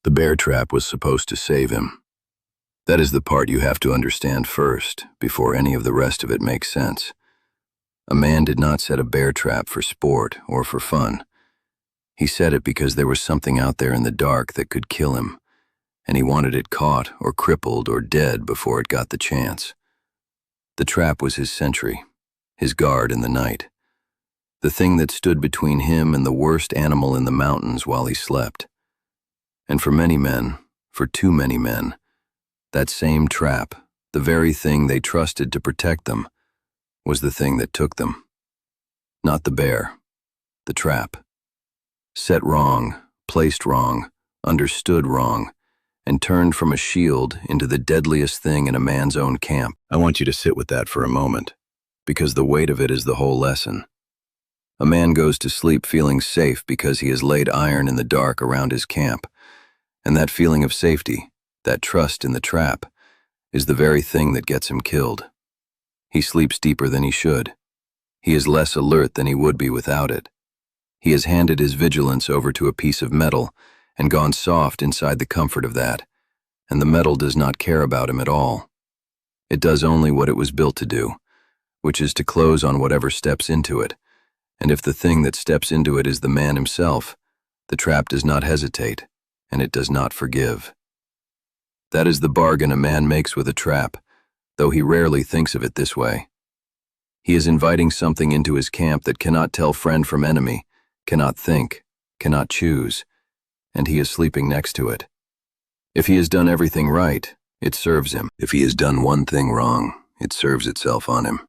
The bear trap was supposed to save him. That is the part you have to understand first, before any of the rest of it makes sense. A man did not set a bear trap for sport or for fun. He set it because there was something out there in the dark that could kill him, and he wanted it caught or crippled or dead before it got the chance. The trap was his sentry, his guard in the night, the thing that stood between him and the worst animal in the mountains while he slept. And for many men, for too many men, that same trap, the very thing they trusted to protect them, was the thing that took them. Not the bear, the trap. Set wrong, placed wrong, understood wrong, and turned from a shield into the deadliest thing in a man's own camp. I want you to sit with that for a moment, because the weight of it is the whole lesson. A man goes to sleep feeling safe because he has laid iron in the dark around his camp, and that feeling of safety, that trust in the trap, is the very thing that gets him killed. He sleeps deeper than he should. He is less alert than he would be without it. He has handed his vigilance over to a piece of metal and gone soft inside the comfort of that, and the metal does not care about him at all. It does only what it was built to do, which is to close on whatever steps into it, and if the thing that steps into it is the man himself, the trap does not hesitate, and it does not forgive. That is the bargain a man makes with a trap, though he rarely thinks of it this way. He is inviting something into his camp that cannot tell friend from enemy, cannot think, cannot choose, and he is sleeping next to it. If he has done everything right, it serves him. If he has done one thing wrong, it serves itself on him.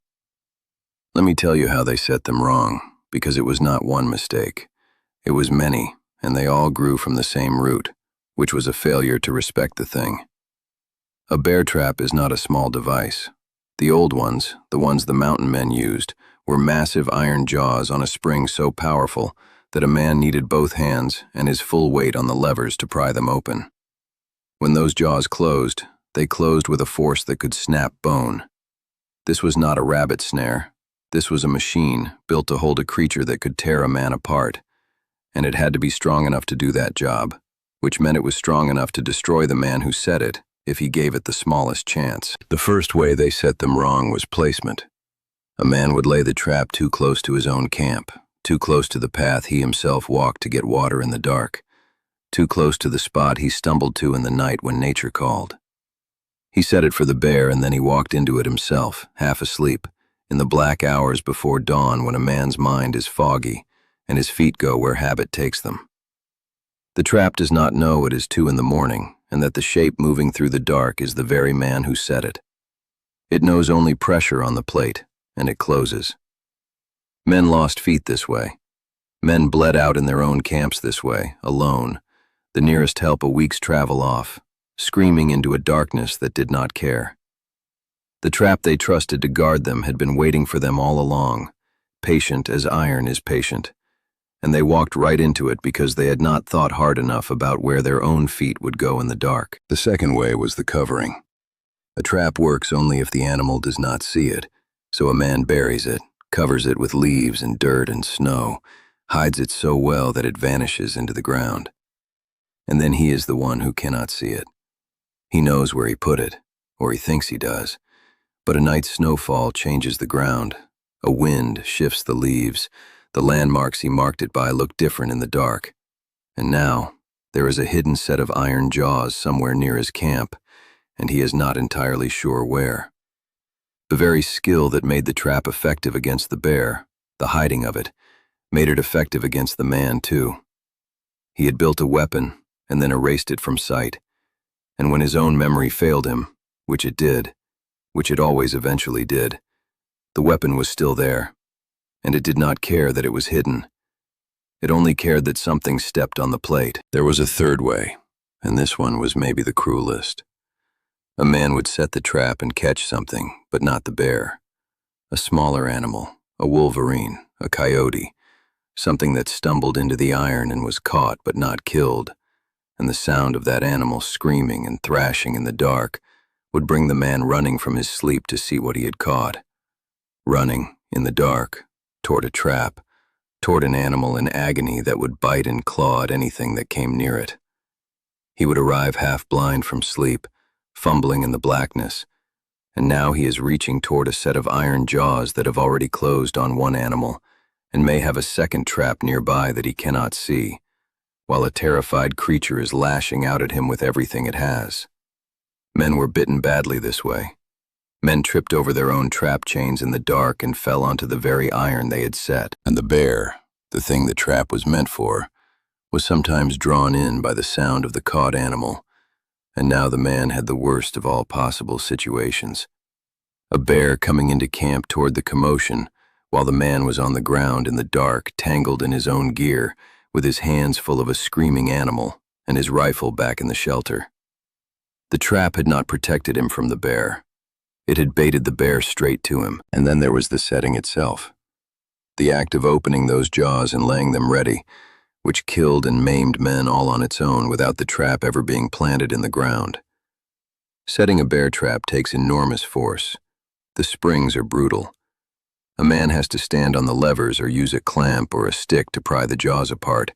Let me tell you how they set them wrong, because it was not one mistake. It was many, and they all grew from the same root, which was a failure to respect the thing. A bear trap is not a small device. The old ones, the ones the mountain men used, were massive iron jaws on a spring so powerful that a man needed both hands and his full weight on the levers to pry them open. When those jaws closed, they closed with a force that could snap bone. This was not a rabbit snare. This was a machine built to hold a creature that could tear a man apart, and it had to be strong enough to do that job, which meant it was strong enough to destroy the man who set it if he gave it the smallest chance. The first way they set them wrong was placement. A man would lay the trap too close to his own camp, too close to the path he himself walked to get water in the dark, too close to the spot he stumbled to in the night when nature called. He set it for the bear, and then he walked into it himself, half asleep, in the black hours before dawn when a man's mind is foggy and his feet go where habit takes them. The trap does not know it is 2 a.m. and that the shape moving through the dark is the very man who set it. It knows only pressure on the plate, and it closes. Men lost feet this way. Men bled out in their own camps this way, alone, the nearest help a week's travel off, screaming into a darkness that did not care. The trap they trusted to guard them had been waiting for them all along, patient as iron is patient, and they walked right into it because they had not thought hard enough about where their own feet would go in the dark. The second way was the covering. A trap works only if the animal does not see it, so a man buries it, covers it with leaves and dirt and snow, hides it so well that it vanishes into the ground. And then he is the one who cannot see it. He knows where he put it, or he thinks he does, but a night's snowfall changes the ground. A wind shifts the leaves. The landmarks he marked it by look different in the dark. And now, there is a hidden set of iron jaws somewhere near his camp, and he is not entirely sure where. The very skill that made the trap effective against the bear, the hiding of it, made it effective against the man too. He had built a weapon and then erased it from sight, and when his own memory failed him, which it did, which it always eventually did, the weapon was still there, and it did not care that it was hidden. It only cared that something stepped on the plate. There was a third way, and this one was maybe the cruelest. A man would set the trap and catch something, but not the bear. A smaller animal, a wolverine, a coyote, something that stumbled into the iron and was caught but not killed, and the sound of that animal screaming and thrashing in the dark would bring the man running from his sleep to see what he had caught. Running, in the dark, toward a trap, toward an animal in agony that would bite and claw at anything that came near it. He would arrive half blind from sleep, fumbling in the blackness, and now he is reaching toward a set of iron jaws that have already closed on one animal and may have a second trap nearby that he cannot see, while a terrified creature is lashing out at him with everything it has. Men were bitten badly this way. Men tripped over their own trap chains in the dark and fell onto the very iron they had set. And the bear, the thing the trap was meant for, was sometimes drawn in by the sound of the caught animal, and now the man had the worst of all possible situations. A bear coming into camp toward the commotion, while the man was on the ground in the dark, tangled in his own gear, with his hands full of a screaming animal and his rifle back in the shelter. The trap had not protected him from the bear. It had baited the bear straight to him, and then there was the setting itself. The act of opening those jaws and laying them ready, which killed and maimed men all on its own without the trap ever being planted in the ground. Setting a bear trap takes enormous force. The springs are brutal. A man has to stand on the levers or use a clamp or a stick to pry the jaws apart,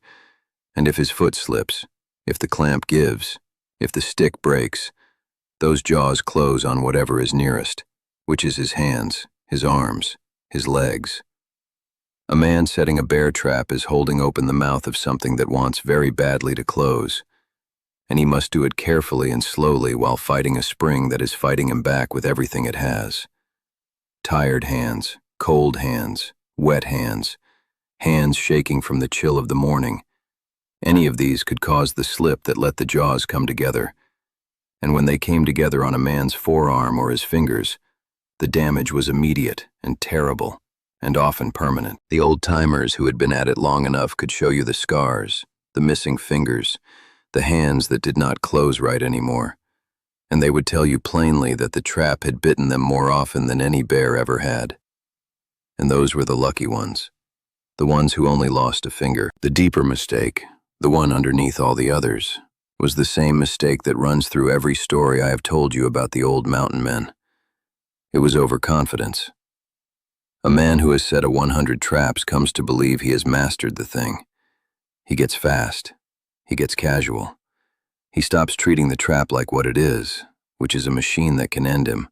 and if his foot slips, if the clamp gives, if the stick breaks, those jaws close on whatever is nearest, which is his hands, his arms, his legs. A man setting a bear trap is holding open the mouth of something that wants very badly to close, and he must do it carefully and slowly while fighting a spring that is fighting him back with everything it has. Tired hands, cold hands, wet hands, hands shaking from the chill of the morning. Any of these could cause the slip that let the jaws come together, and when they came together on a man's forearm or his fingers, the damage was immediate and terrible, and often permanent. The old-timers who had been at it long enough could show you the scars, the missing fingers, the hands that did not close right anymore, and they would tell you plainly that the trap had bitten them more often than any bear ever had. And those were the lucky ones, the ones who only lost a finger. The deeper mistake, the one underneath all the others, was the same mistake that runs through every story I have told you about the old mountain men. It was overconfidence. A man who has set 100 traps comes to believe he has mastered the thing. He gets fast. He gets casual. He stops treating the trap like what it is, which is a machine that can end him,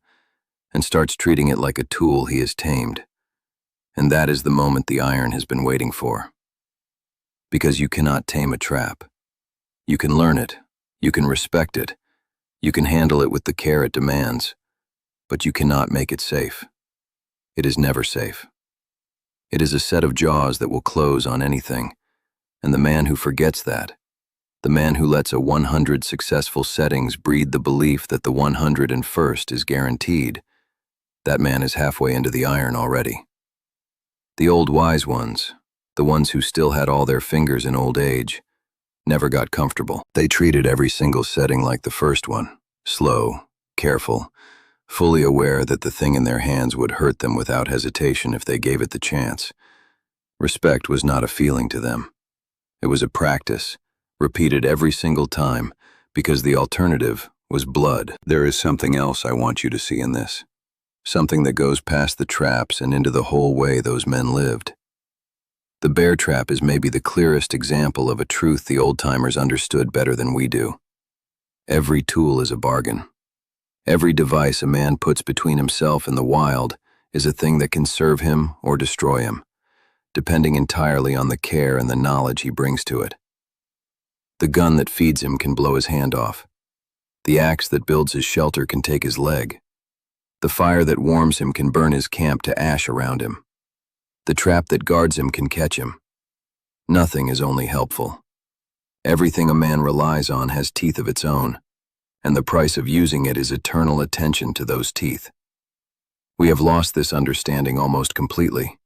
and starts treating it like a tool he has tamed. And that is the moment the iron has been waiting for. Because you cannot tame a trap. You can learn it. You can respect it. You can handle it with the care it demands. But you cannot make it safe. It is never safe. It is a set of jaws that will close on anything, and the man who forgets that, the man who lets 100 successful settings breed the belief that the 101st is guaranteed, that man is halfway into the iron already. The old wise ones, the ones who still had all their fingers in old age, never got comfortable. They treated every single setting like the first one, slow, careful, fully aware that the thing in their hands would hurt them without hesitation if they gave it the chance. Respect was not a feeling to them. It was a practice, repeated every single time, because the alternative was blood. There is something else I want you to see in this. Something that goes past the traps and into the whole way those men lived. The bear trap is maybe the clearest example of a truth the old-timers understood better than we do. Every tool is a bargain. Every device a man puts between himself and the wild is a thing that can serve him or destroy him, depending entirely on the care and the knowledge he brings to it. The gun that feeds him can blow his hand off. The axe that builds his shelter can take his leg. The fire that warms him can burn his camp to ash around him. The trap that guards him can catch him. Nothing is only helpful. Everything a man relies on has teeth of its own, and the price of using it is eternal attention to those teeth. We have lost this understanding almost completely.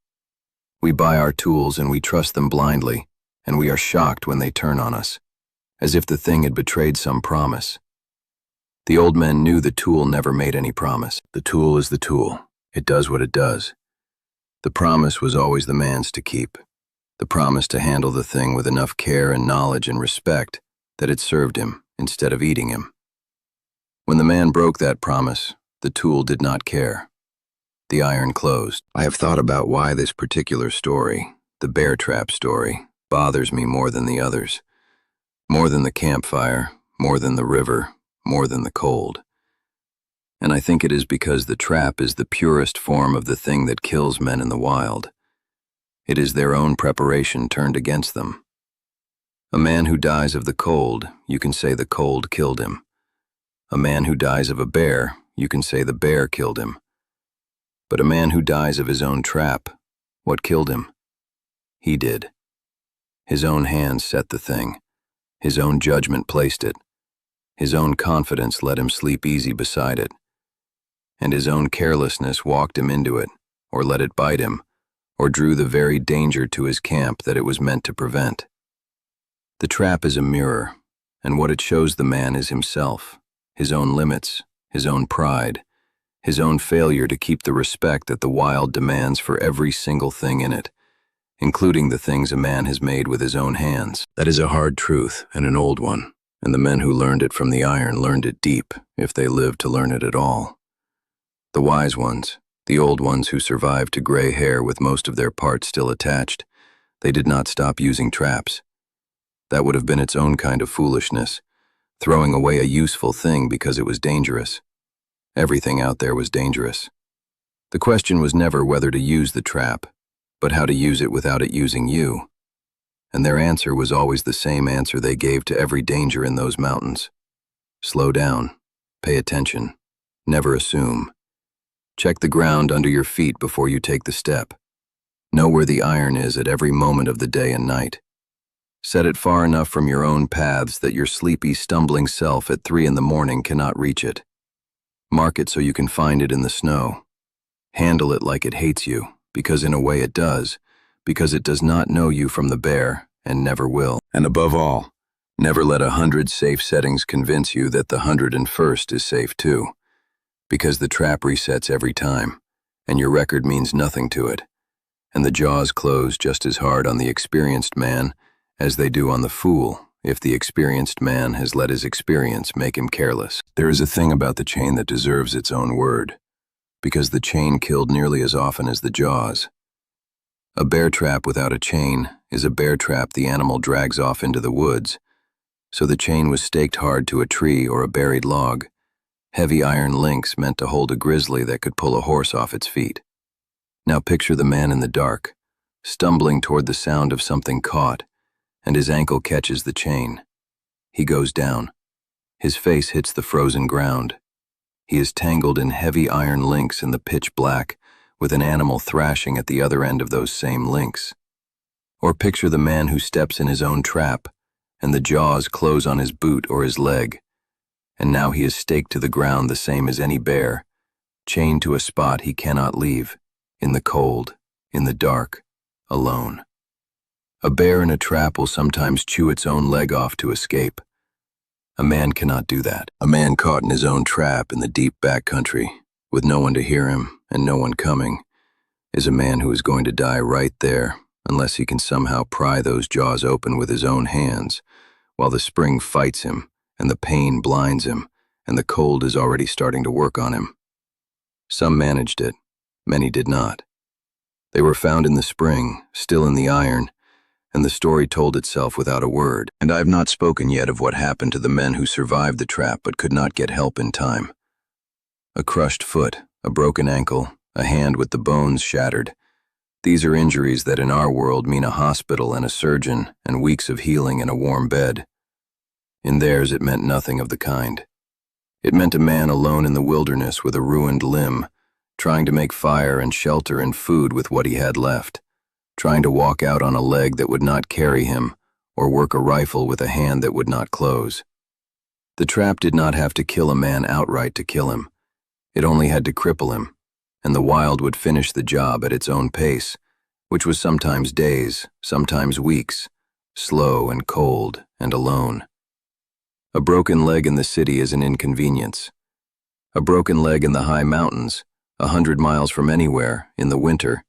We buy our tools and we trust them blindly, and we are shocked when they turn on us, as if the thing had betrayed some promise. The old men knew the tool never made any promise. The tool is the tool. It does what it does. The promise was always the man's to keep. The promise to handle the thing with enough care and knowledge and respect that it served him instead of eating him. When the man broke that promise, the tool did not care. The iron closed. I have thought about why this particular story, the bear trap story, bothers me more than the others. More than the campfire, more than the river, more than the cold. And I think it is because the trap is the purest form of the thing that kills men in the wild. It is their own preparation turned against them. A man who dies of the cold, you can say the cold killed him. A man who dies of a bear, you can say the bear killed him. But a man who dies of his own trap, what killed him? He did. His own hands set the thing. His own judgment placed it. His own confidence let him sleep easy beside it. And his own carelessness walked him into it, or let it bite him, or drew the very danger to his camp that it was meant to prevent. The trap is a mirror, and what it shows the man is himself, his own limits, his own pride, his own failure to keep the respect that the wild demands for every single thing in it, including the things a man has made with his own hands. That is a hard truth, and an old one, and the men who learned it from the iron learned it deep, if they lived to learn it at all. The wise ones, the old ones who survived to gray hair with most of their parts still attached, they did not stop using traps. That would have been its own kind of foolishness, throwing away a useful thing because it was dangerous. Everything out there was dangerous. The question was never whether to use the trap, but how to use it without it using you. And their answer was always the same answer they gave to every danger in those mountains. Slow down, pay attention, never assume. Check the ground under your feet before you take the step. Know where the iron is at every moment of the day and night. Set it far enough from your own paths that your sleepy, stumbling self at 3 in the morning cannot reach it. Mark it so you can find it in the snow. Handle it like it hates you, because in a way it does, because it does not know you from the bear, and never will. And above all, never let 100 safe settings convince you that the 101st is safe too, because the trap resets every time, and your record means nothing to it, and the jaws close just as hard on the experienced man as they do on the fool, if the experienced man has let his experience make him careless. There is a thing about the chain that deserves its own word, because the chain killed nearly as often as the jaws. A bear trap without a chain is a bear trap the animal drags off into the woods, so the chain was staked hard to a tree or a buried log, heavy iron links meant to hold a grizzly that could pull a horse off its feet. Now picture the man in the dark, stumbling toward the sound of something caught, and his ankle catches the chain. He goes down. His face hits the frozen ground. He is tangled in heavy iron links in the pitch black, with an animal thrashing at the other end of those same links. Or picture the man who steps in his own trap, and the jaws close on his boot or his leg, and now he is staked to the ground the same as any bear, chained to a spot he cannot leave, in the cold, in the dark, alone. A bear in a trap will sometimes chew its own leg off to escape. A man cannot do that. A man caught in his own trap in the deep backcountry, with no one to hear him and no one coming, is a man who is going to die right there unless he can somehow pry those jaws open with his own hands, while the spring fights him and the pain blinds him and the cold is already starting to work on him. Some managed it, many did not. They were found in the spring, still in the iron, and the story told itself without a word. And I have not spoken yet of what happened to the men who survived the trap but could not get help in time. A crushed foot, a broken ankle, a hand with the bones shattered. These are injuries that in our world mean a hospital and a surgeon and weeks of healing in a warm bed. In theirs it meant nothing of the kind. It meant a man alone in the wilderness with a ruined limb, trying to make fire and shelter and food with what he had left, trying to walk out on a leg that would not carry him, or work a rifle with a hand that would not close. The trap did not have to kill a man outright to kill him. It only had to cripple him, and the wild would finish the job at its own pace, which was sometimes days, sometimes weeks, slow and cold and alone. A broken leg in the city is an inconvenience. A broken leg in the high mountains, 100 miles from anywhere, in the winter,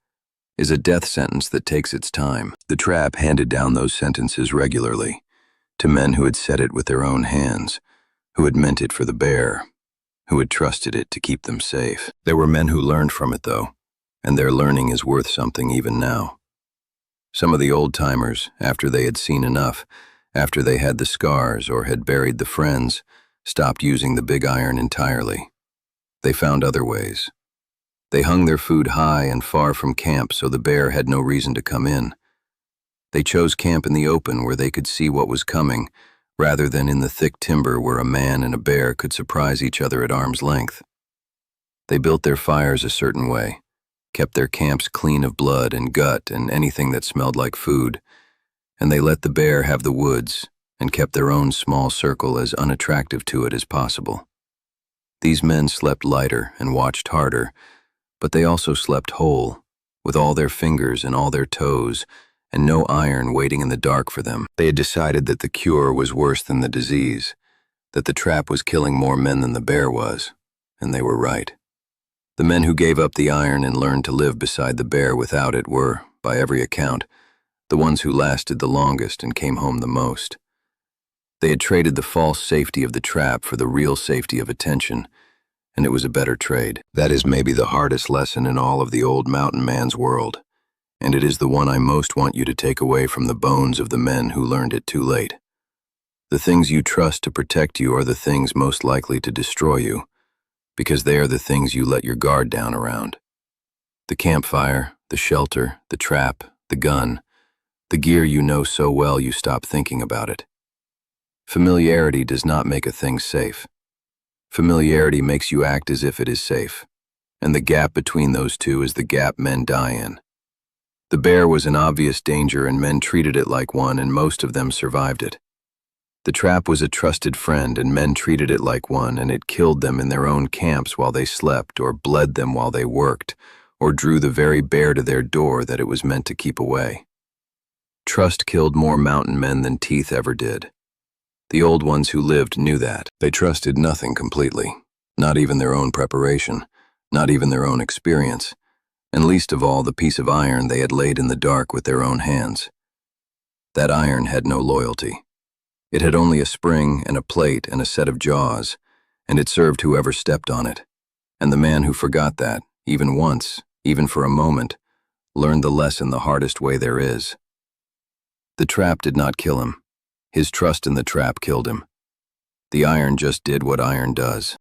is a death sentence that takes its time. The trap handed down those sentences regularly, to men who had set it with their own hands, who had meant it for the bear, who had trusted it to keep them safe. There were men who learned from it, though, and their learning is worth something even now. Some of the old-timers, after they had seen enough, after they had the scars or had buried the friends, stopped using the big iron entirely. They found other ways. They hung their food high and far from camp so the bear had no reason to come in. They chose camp in the open where they could see what was coming, rather than in the thick timber where a man and a bear could surprise each other at arm's length. They built their fires a certain way, kept their camps clean of blood and gut and anything that smelled like food, and they let the bear have the woods and kept their own small circle as unattractive to it as possible. These men slept lighter and watched harder, but they also slept whole, with all their fingers and all their toes, and no iron waiting in the dark for them. They had decided that the cure was worse than the disease, that the trap was killing more men than the bear was, and they were right. The men who gave up the iron and learned to live beside the bear without it were, by every account, the ones who lasted the longest and came home the most. They had traded the false safety of the trap for the real safety of attention, and it was a better trade. That is maybe the hardest lesson in all of the old mountain man's world, and it is the one I most want you to take away from the bones of the men who learned it too late. The things you trust to protect you are the things most likely to destroy you, because they are the things you let your guard down around. The campfire, the shelter, the trap, the gun, the gear you know so well you stop thinking about it. Familiarity does not make a thing safe. Familiarity makes you act as if it is safe, and the gap between those two is the gap men die in. The bear was an obvious danger and men treated it like one, and most of them survived it. The trap was a trusted friend and men treated it like one, and it killed them in their own camps while they slept, or bled them while they worked, or drew the very bear to their door that it was meant to keep away. Trust killed more mountain men than teeth ever did. The old ones who lived knew that. They trusted nothing completely, not even their own preparation, not even their own experience, and least of all the piece of iron they had laid in the dark with their own hands. That iron had no loyalty. It had only a spring and a plate and a set of jaws, and it served whoever stepped on it. And the man who forgot that, even once, even for a moment, learned the lesson the hardest way there is. The trap did not kill him. His trust in the trap killed him. The iron just did what iron does.